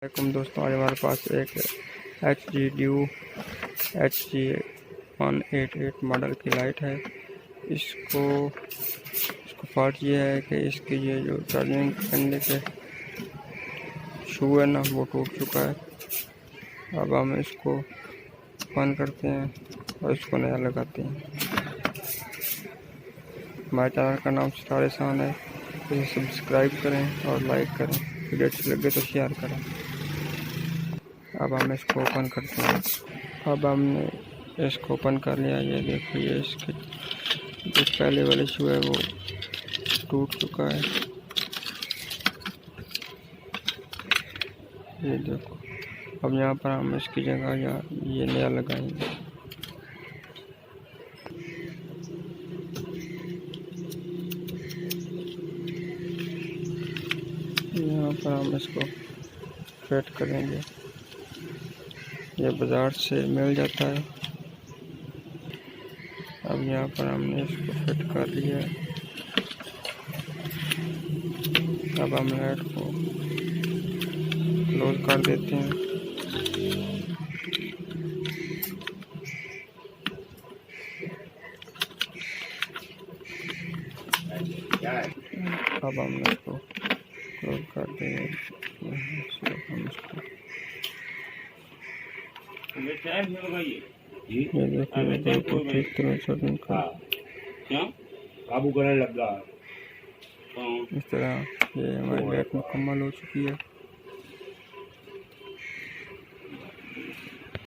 वालेकुम दोस्तों, आज हमारे पास एक HG Due HG188 मॉडल की लाइट है। इसको पार्ट ये है कि इसकी ये जो चार्जिंग करने के शू है ना, वो टूट चुका है। अब हम इसको बंद करते हैं और इसको नया लगाते हैं। हमारे चैनल का नाम सितारे शान है, इसे सब्सक्राइब करें और लाइक करें। वीडियो अच्छी लगे तो शेयर करें। अब हम इसको ओपन करते हैं। अब हमने इसको ओपन कर लिया। ये देखिए, इसके जो पहले वाले शू है वो टूट चुका है। ये देखो, अब यहाँ पर हम इसकी जगह ये नया लगाएंगे। यहाँ पर हम इसको फिट करेंगे। ये बाज़ार से मिल जाता है। अब यहाँ पर हमने इसको फिट कर लिया है। अब हम लाइट को क्लोज कर देते हैं। अब हमने इसको क्लोज कर देंगे। ये देखो, ठीक तरह से काबू करने लग गया। इस तरह ये हमारी लाइट मुकम्मल हो चुकी है।